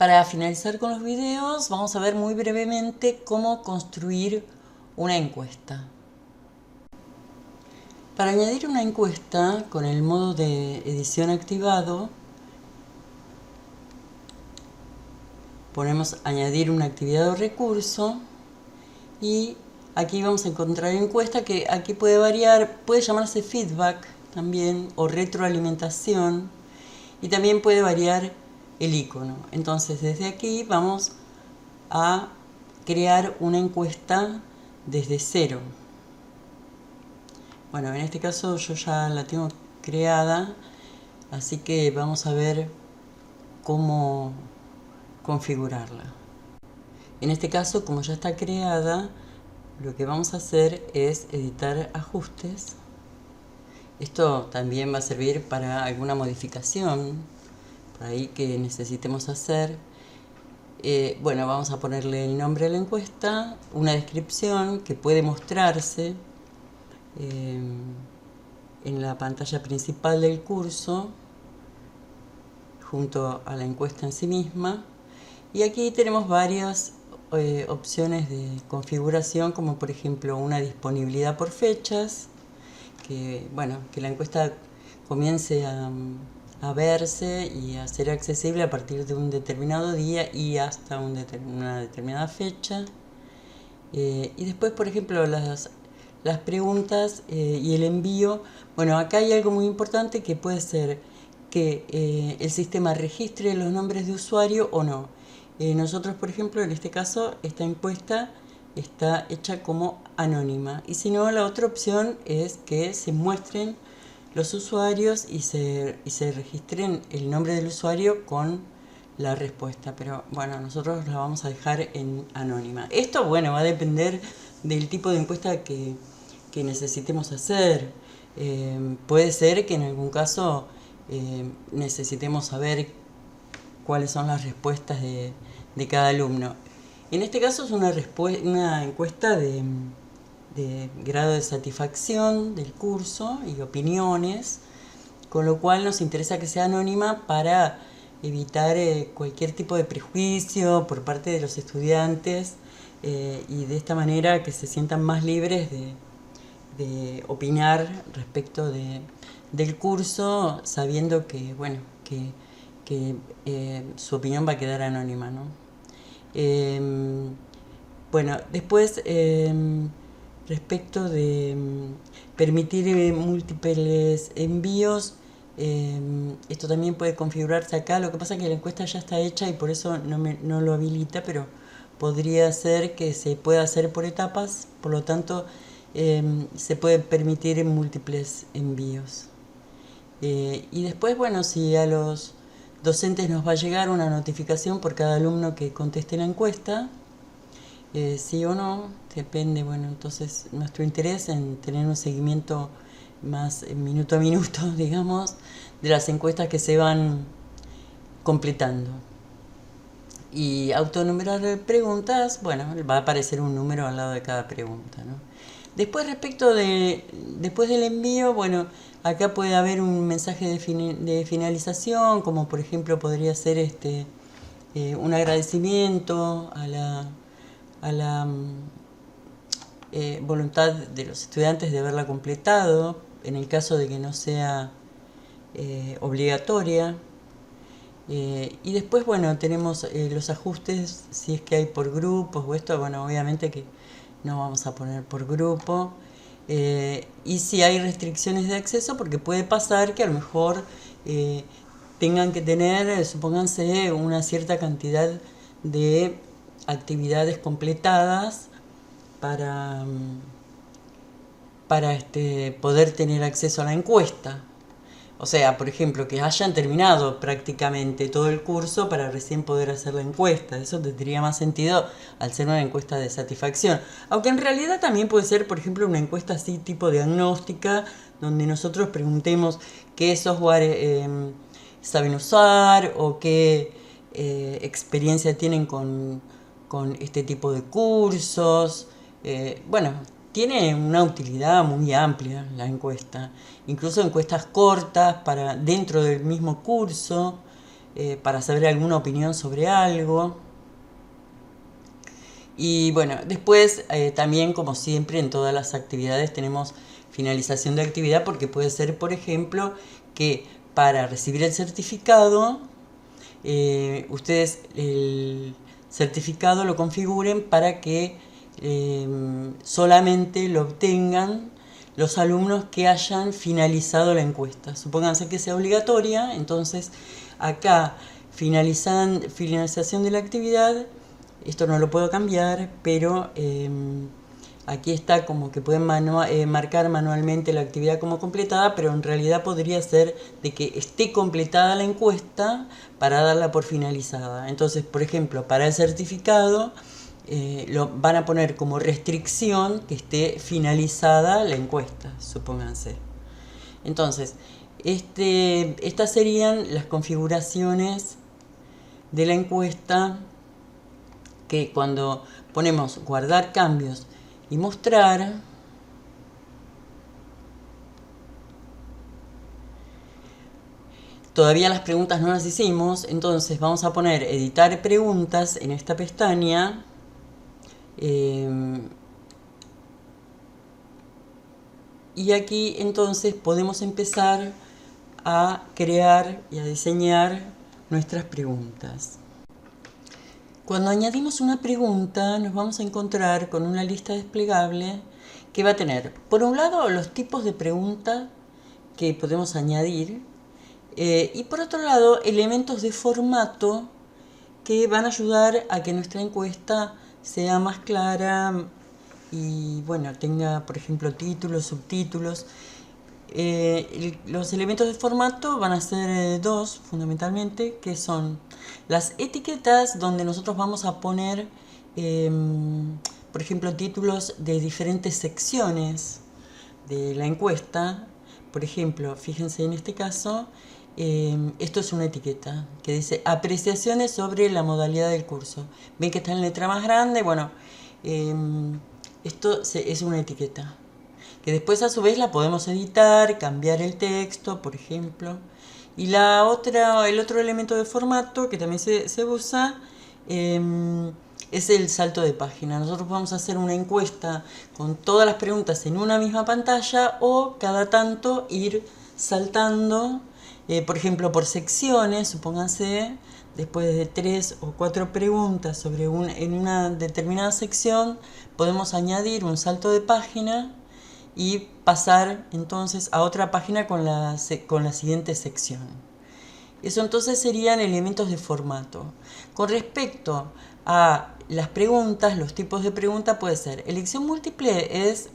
Para finalizar con los videos, vamos a ver muy brevemente cómo construir una encuesta. Para añadir una encuesta con el modo de edición activado, ponemos añadir una actividad o recurso y aquí vamos a encontrar encuesta, que aquí puede variar, puede llamarse feedback también o retroalimentación, y también puede variar el icono. Entonces desde aquí vamos a crear una encuesta desde cero. Bueno, en este caso yo ya la tengo creada, así que vamos a ver cómo configurarla. En este caso, como ya está creada, lo que vamos a hacer es editar ajustes. Esto también va a servir para alguna modificación por ahí que necesitemos hacer. Bueno, vamos a ponerle el nombre a la encuesta, una descripción que puede mostrarse en la pantalla principal del curso junto a la encuesta en sí misma. Y aquí tenemos varias opciones de configuración, como por ejemplo una disponibilidad por fechas, que la encuesta comience a verse y a ser accesible a partir de un determinado día y hasta una determinada fecha. Y después, por ejemplo, las preguntas y el envío. Bueno, acá hay algo muy importante, que puede ser que el sistema registre los nombres de usuario o no. Nosotros, por ejemplo, en este caso, esta encuesta está hecha como anónima. Y si no, la otra opción es que se muestren los usuarios y se registren el nombre del usuario con la respuesta. Pero bueno, nosotros la vamos a dejar en anónima. Esto, bueno, va a depender del tipo de encuesta que necesitemos hacer. Puede ser que en algún caso necesitemos saber cuáles son las respuestas de cada alumno. En este caso es una encuesta de grado de satisfacción del curso y opiniones, con lo cual nos interesa que sea anónima para evitar cualquier tipo de prejuicio por parte de los estudiantes, y de esta manera que se sientan más libres de opinar respecto del curso, sabiendo que, bueno, que su opinión va a quedar anónima, ¿no? Bueno, después, respecto de permitir múltiples envíos, esto también puede configurarse acá. Lo que pasa es que la encuesta ya está hecha y por eso no lo habilita, pero podría ser que se pueda hacer por etapas, por lo tanto se puede permitir múltiples envíos. Y después, bueno, si a los docentes nos va a llegar una notificación por cada alumno que conteste la encuesta, sí o no, depende, bueno, entonces nuestro interés en tener un seguimiento más minuto a minuto, digamos, de las encuestas que se van completando. Y autonumerar preguntas, bueno, va a aparecer un número al lado de cada pregunta, ¿no? Después, después del envío, bueno, acá puede haber un mensaje de finalización, como por ejemplo podría ser un agradecimiento a la voluntad de los estudiantes de haberla completado, en el caso de que no sea obligatoria. Y después, bueno, tenemos los ajustes, si es que hay por grupos o esto, bueno, obviamente que no vamos a poner por grupo. Y si hay restricciones de acceso, porque puede pasar que a lo mejor tengan que tener, supónganse, una cierta cantidad de actividades completadas para poder tener acceso a la encuesta. O sea, por ejemplo, que hayan terminado prácticamente todo el curso para recién poder hacer la encuesta. Eso tendría más sentido al ser una encuesta de satisfacción. Aunque en realidad también puede ser, por ejemplo, una encuesta así tipo diagnóstica, donde nosotros preguntemos qué software saben usar o qué experiencia tienen con este tipo de cursos. Bueno, tiene una utilidad muy amplia la encuesta, incluso encuestas cortas para dentro del mismo curso. para saber alguna opinión sobre algo. Y bueno, después también, como siempre, en todas las actividades tenemos finalización de actividad, porque puede ser, por ejemplo, que para recibir el certificado, ustedes el certificado lo configuren para que solamente lo obtengan los alumnos que hayan finalizado la encuesta. Supónganse que sea obligatoria, entonces acá finalización de la actividad, esto no lo puedo cambiar, pero aquí está como que pueden marcar manualmente la actividad como completada, pero en realidad podría ser de que esté completada la encuesta para darla por finalizada. Entonces, por ejemplo, para el certificado lo van a poner como restricción que esté finalizada la encuesta, supónganse. Entonces, estas serían las configuraciones de la encuesta, que cuando ponemos guardar cambios y mostrar, todavía las preguntas no las hicimos, entonces vamos a poner editar preguntas en esta pestaña. Y aquí entonces podemos empezar a crear y a diseñar nuestras preguntas. Cuando añadimos una pregunta, nos vamos a encontrar con una lista desplegable que va a tener, por un lado, los tipos de preguntas que podemos añadir, y por otro lado, elementos de formato que van a ayudar a que nuestra encuesta sea más clara y bueno, tenga, por ejemplo, títulos, subtítulos. Los elementos de formato van a ser dos fundamentalmente, que son las etiquetas, donde nosotros vamos a poner por ejemplo, títulos de diferentes secciones de la encuesta. Por ejemplo, fíjense en este caso, esto es una etiqueta que dice apreciaciones sobre la modalidad del curso. Ven que está en letra más grande. Bueno, esto es una etiqueta que después a su vez la podemos editar, cambiar el texto, por ejemplo. Y el otro elemento de formato que también se usa es el salto de página. Nosotros vamos a hacer una encuesta con todas las preguntas en una misma pantalla, o cada tanto ir saltando, por ejemplo, por secciones. Supónganse, después de 3 o 4 preguntas en una determinada sección, podemos añadir un salto de página y pasar entonces a otra página con la siguiente sección. Eso entonces serían elementos de formato. Con respecto a las preguntas, los tipos de pregunta puede ser elección múltiple, es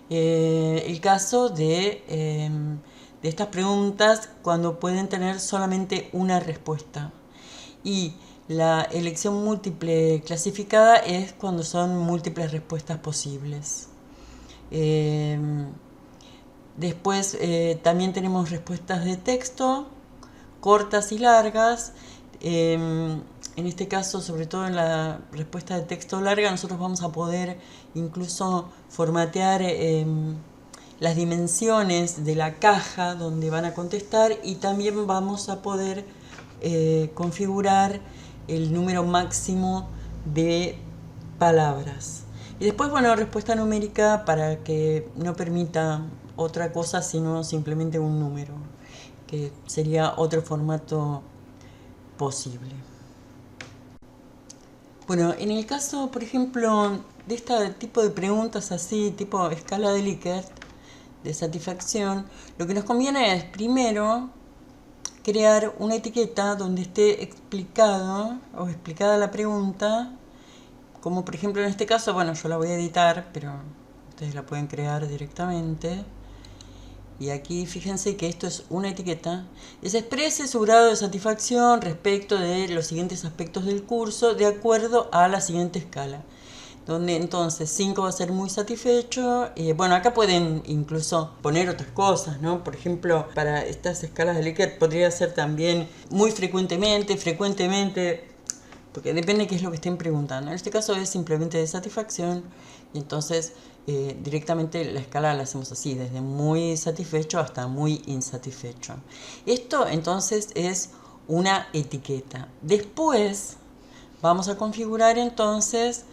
el caso de estas preguntas cuando pueden tener solamente una respuesta. Y la elección múltiple clasificada es cuando son múltiples respuestas posibles. Después también tenemos respuestas de texto, cortas y largas. En este caso, sobre todo en la respuesta de texto larga, nosotros vamos a poder incluso formatear las dimensiones de la caja donde van a contestar, y también vamos a poder configurar el número máximo de palabras. Y después, bueno, respuesta numérica para que no permita otra cosa sino simplemente un número, que sería otro formato posible. Bueno, en el caso, por ejemplo, de este tipo de preguntas así, tipo escala de Likert, de satisfacción, lo que nos conviene es primero crear una etiqueta donde esté explicado o explicada la pregunta. Como por ejemplo en este caso, bueno, yo la voy a editar, pero ustedes la pueden crear directamente. Y aquí fíjense que esto es una etiqueta. Se exprese su grado de satisfacción respecto de los siguientes aspectos del curso de acuerdo a la siguiente escala. Donde entonces 5 va a ser muy satisfecho. Bueno, acá pueden incluso poner otras cosas, ¿no? Por ejemplo, para estas escalas de Likert podría ser también muy frecuentemente, porque depende de qué es lo que estén preguntando. En este caso es simplemente de satisfacción, y entonces directamente la escala la hacemos así, desde muy satisfecho hasta muy insatisfecho. Esto entonces es una etiqueta. Después vamos a configurar entonces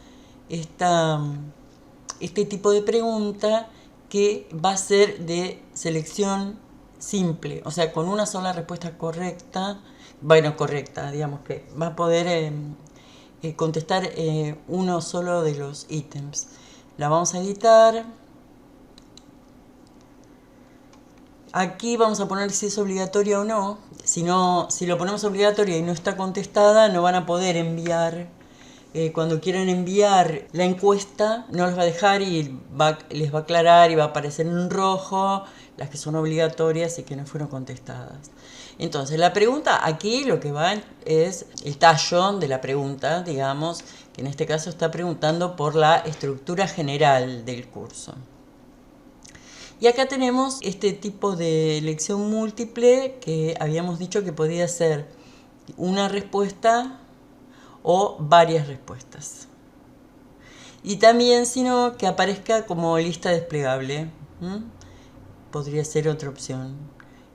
este tipo de pregunta que va a ser de selección simple, o sea, con una sola respuesta correcta, bueno, correcta, digamos que va a poder contestar uno solo de los ítems. La vamos a editar. Aquí vamos a poner si es obligatoria o no. Si lo ponemos obligatoria y no está contestada, no van a poder enviar. Cuando quieran enviar la encuesta, no los va a dejar y les va a aclarar y va a aparecer en rojo las que son obligatorias y que no fueron contestadas. Entonces, la pregunta aquí lo que va es el tallo de la pregunta, digamos, que en este caso está preguntando por la estructura general del curso. Y acá tenemos este tipo de elección múltiple que habíamos dicho que podía ser una respuesta o varias respuestas. Y también, sino que aparezca como lista desplegable. Podría ser otra opción.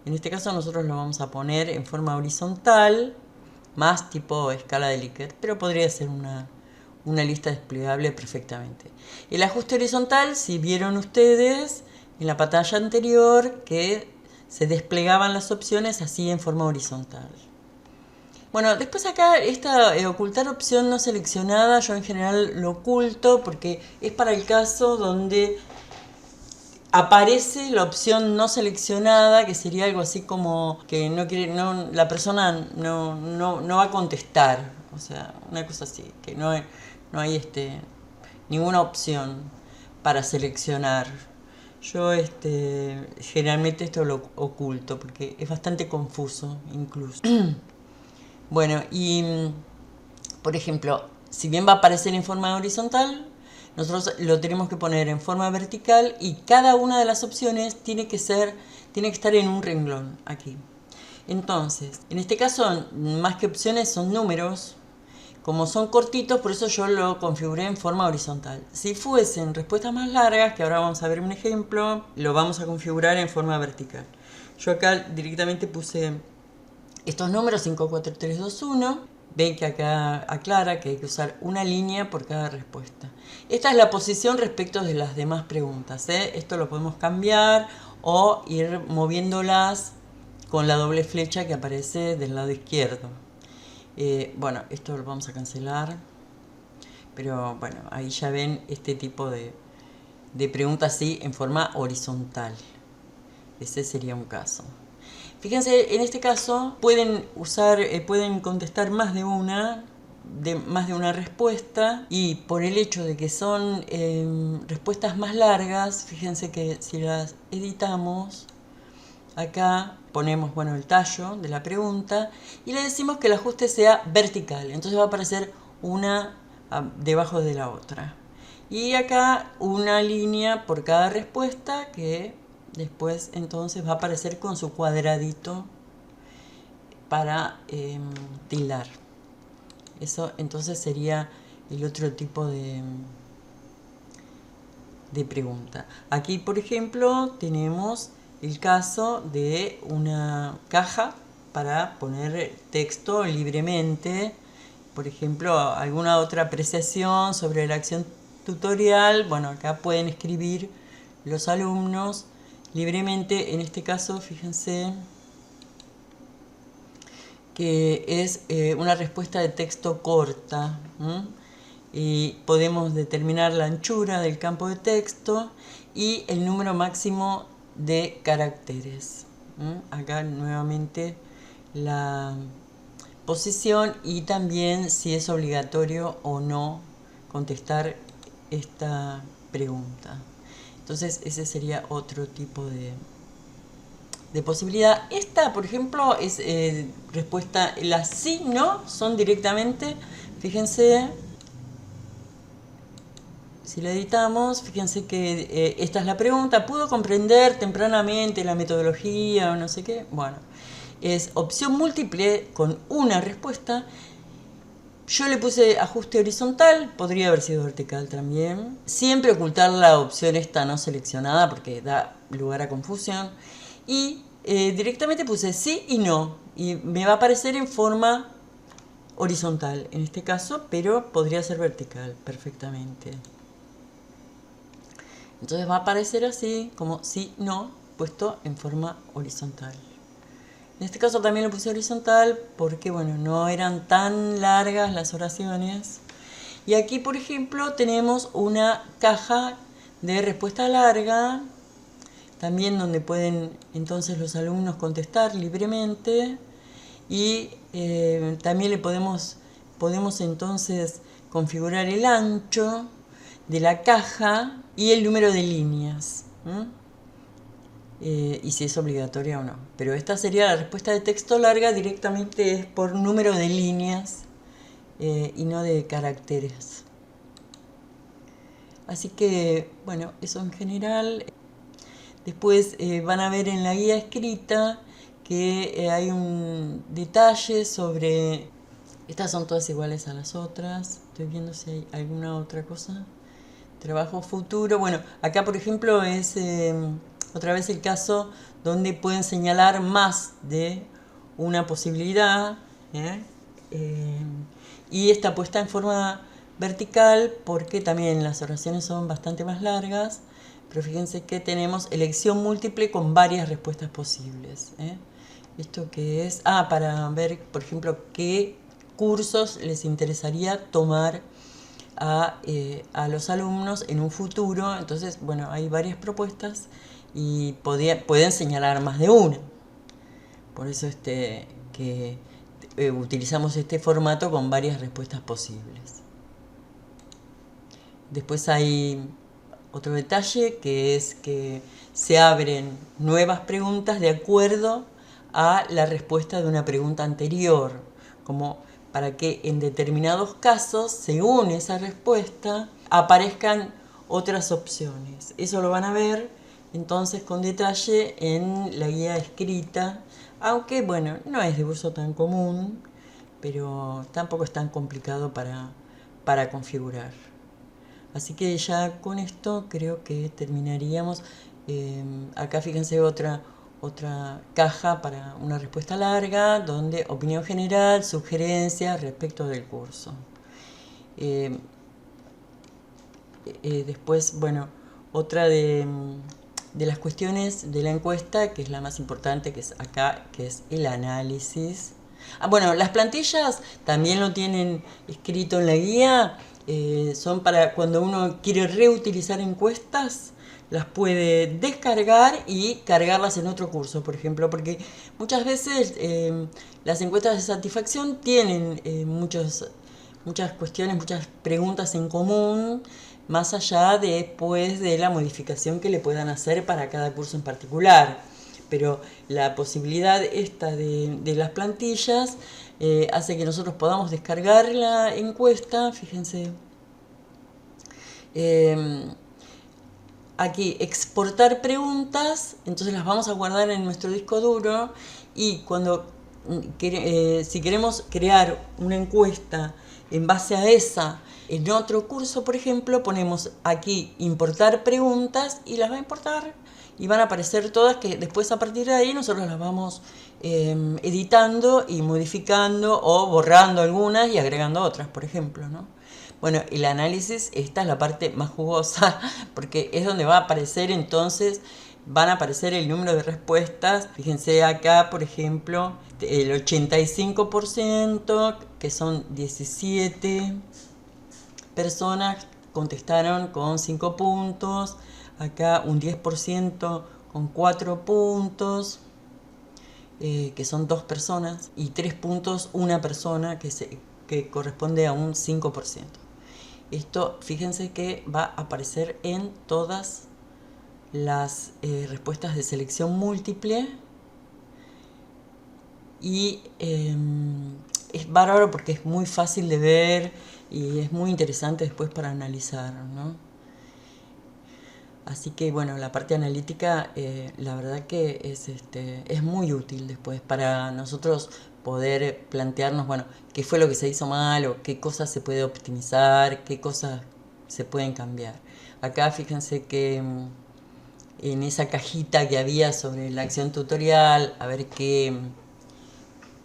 En este caso nosotros lo vamos a poner en forma horizontal, más tipo escala de Likert, pero podría ser una lista desplegable perfectamente. El ajuste horizontal, si vieron ustedes en la pantalla anterior, que se desplegaban las opciones así en forma horizontal. Bueno, después acá esta ocultar opción no seleccionada, yo en general lo oculto porque es para el caso donde aparece la opción no seleccionada, que sería algo así como que la persona no va a contestar, o sea, una cosa así, que no hay ninguna opción para seleccionar. Yo generalmente esto lo oculto porque es bastante confuso incluso. Bueno, y por ejemplo, si bien va a aparecer en forma horizontal, nosotros lo tenemos que poner en forma vertical y cada una de las opciones tiene que estar en un renglón aquí. Entonces, en este caso, más que opciones son números. Como son cortitos, por eso yo lo configuré en forma horizontal. Si fuesen respuestas más largas, que ahora vamos a ver un ejemplo, lo vamos a configurar en forma vertical. Yo acá directamente puse estos números 5, 4, 3, 2, 1. Ven que acá aclara que hay que usar una línea por cada respuesta. Esta es la posición respecto de las demás preguntas. Esto lo podemos cambiar o ir moviéndolas con la doble flecha que aparece del lado izquierdo. Bueno, esto lo vamos a cancelar. Pero bueno, ahí ya ven este tipo de preguntas así en forma horizontal. Ese sería un caso. Fíjense, en este caso pueden contestar más de una respuesta, y por el hecho de que son respuestas más largas, fíjense que si las editamos, acá ponemos el tallo de la pregunta y le decimos que el ajuste sea vertical, entonces va a aparecer una debajo de la otra. Y acá una línea por cada respuesta que después entonces va a aparecer con su cuadradito para tildar. Eso entonces sería el otro tipo de pregunta. Aquí, por ejemplo, tenemos el caso de una caja para poner texto libremente. Por ejemplo, alguna otra apreciación sobre la acción tutorial. Bueno, acá pueden escribir los alumnos libremente. En este caso, fíjense que es una respuesta de texto corta. Y podemos determinar la anchura del campo de texto y el número máximo de caracteres. Acá nuevamente la posición y también si es obligatorio o no contestar esta pregunta. Entonces ese sería otro tipo de posibilidad. Esta, por ejemplo, es respuesta, las sí, no, son directamente, fíjense, si la editamos, fíjense que esta es la pregunta. ¿Pudo comprender tempranamente la metodología o no sé qué? Bueno, es opción múltiple con una respuesta. Yo le puse ajuste horizontal, podría haber sido vertical también. Siempre ocultar la opción esta no seleccionada porque da lugar a confusión. Y directamente puse sí y no. y me va a aparecer en forma horizontal en este caso, pero podría ser vertical perfectamente. Entonces va a aparecer así, como si no, puesto en forma horizontal. En este caso también lo puse horizontal porque, bueno, no eran tan largas las oraciones. Y aquí, por ejemplo, tenemos una caja de respuesta larga, también donde pueden entonces los alumnos contestar libremente. Y también le podemos entonces configurar el ancho de la caja y el número de líneas. Y si es obligatoria o no. Pero esta sería la respuesta de texto larga, directamente es por número de líneas y no de caracteres. Así que, bueno, eso en general. Después van a ver en la guía escrita que hay un detalle sobre... Estas son todas iguales a las otras. Estoy viendo si hay alguna otra cosa. Trabajo futuro. Bueno, acá por ejemplo es otra vez el caso donde pueden señalar más de una posibilidad. ¿eh? Y está puesta en forma vertical porque también las oraciones son bastante más largas. Pero fíjense que tenemos elección múltiple con varias respuestas posibles. ¿Esto qué es? Para ver, por ejemplo, qué cursos les interesaría tomar a los alumnos en un futuro. Entonces, bueno, hay varias propuestas y pueden señalar más de una. Por eso que utilizamos este formato con varias respuestas posibles. Después hay otro detalle que es que se abren nuevas preguntas de acuerdo a la respuesta de una pregunta anterior, como para que en determinados casos, según esa respuesta, aparezcan otras opciones. Eso lo van a ver entonces con detalle en la guía escrita, aunque bueno, no es de uso tan común, pero tampoco es tan complicado para configurar. Así que ya con esto creo que terminaríamos. Acá fíjense otra caja para una respuesta larga, donde opinión general, sugerencias respecto del curso. Después, bueno, otra de las cuestiones de la encuesta, que es la más importante, que es acá, que es el análisis. Bueno, las plantillas también lo tienen escrito en la guía. Son para cuando uno quiere reutilizar encuestas, las puede descargar y cargarlas en otro curso, por ejemplo, porque muchas veces las encuestas de satisfacción tienen muchas cuestiones, muchas preguntas en común, más allá después de la modificación que le puedan hacer para cada curso en particular. Pero la posibilidad esta de las plantillas hace que nosotros podamos descargar la encuesta. Fíjense, aquí exportar preguntas, entonces las vamos a guardar en nuestro disco duro y cuando si queremos crear una encuesta en base a esa en otro curso, por ejemplo, ponemos aquí importar preguntas y las va a importar y van a aparecer todas, que después a partir de ahí nosotros las vamos editando y modificando o borrando algunas y agregando otras, por ejemplo, ¿no? Bueno, el análisis, esta es la parte más jugosa porque es donde va a aparecer entonces, van a aparecer el número de respuestas. Fíjense acá, por ejemplo, el 85%, que son 17 personas, contestaron con 5 puntos. Acá un 10% con 4 puntos, que son 2 personas, y 3 puntos una persona, que corresponde a un 5%. Esto, fíjense que va a aparecer en todas las respuestas de selección múltiple y es bárbaro porque es muy fácil de ver y es muy interesante después para analizar, ¿no? Así que bueno, la parte analítica la verdad que es muy útil después para nosotros poder plantearnos, bueno, qué fue lo que se hizo mal o qué cosas se puede optimizar, qué cosas se pueden cambiar. Acá fíjense que en esa cajita que había sobre la acción tutorial, a ver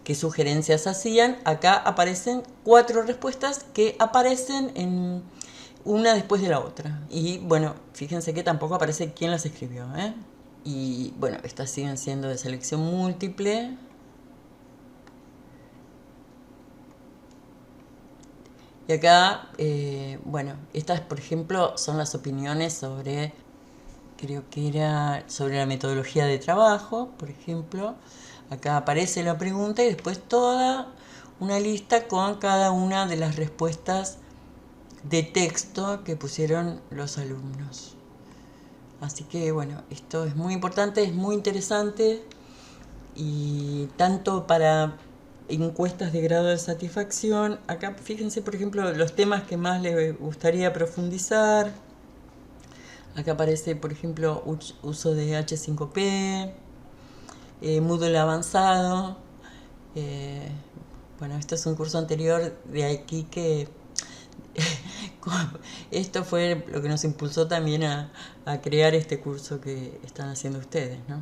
qué sugerencias hacían. Acá aparecen 4 respuestas que aparecen en una después de la otra. Y bueno, fíjense que tampoco aparece quién las escribió, ¿eh? Y bueno, estas siguen siendo de selección múltiple. Y acá, bueno, estas por ejemplo son las opiniones sobre, creo que era sobre la metodología de trabajo, por ejemplo. Acá aparece la pregunta y después toda una lista con cada una de las respuestas de texto que pusieron los alumnos. Así que bueno, esto es muy importante, es muy interesante y tanto para encuestas de grado de satisfacción, acá fíjense por ejemplo los temas que más les gustaría profundizar. Acá aparece por ejemplo uso de H5P, Moodle avanzado. Bueno, esto es un curso anterior de aquí que esto fue lo que nos impulsó también a crear este curso que están haciendo ustedes, ¿no?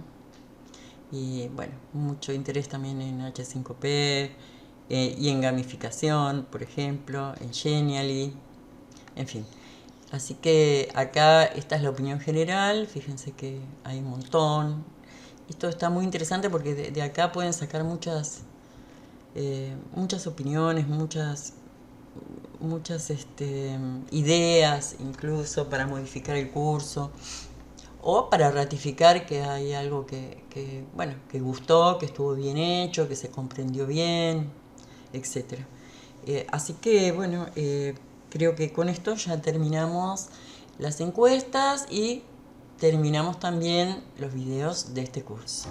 Y bueno, mucho interés también en H5P y en gamificación, por ejemplo, en Genially, en fin. Así que acá esta es la opinión general, fíjense que hay un montón. Esto está muy interesante porque de acá pueden sacar muchas opiniones, muchas ideas incluso para modificar el curso o para ratificar que hay algo bueno, que gustó, que estuvo bien hecho, que se comprendió bien, etc. Así que bueno, creo que con esto ya terminamos las encuestas y terminamos también los videos de este curso.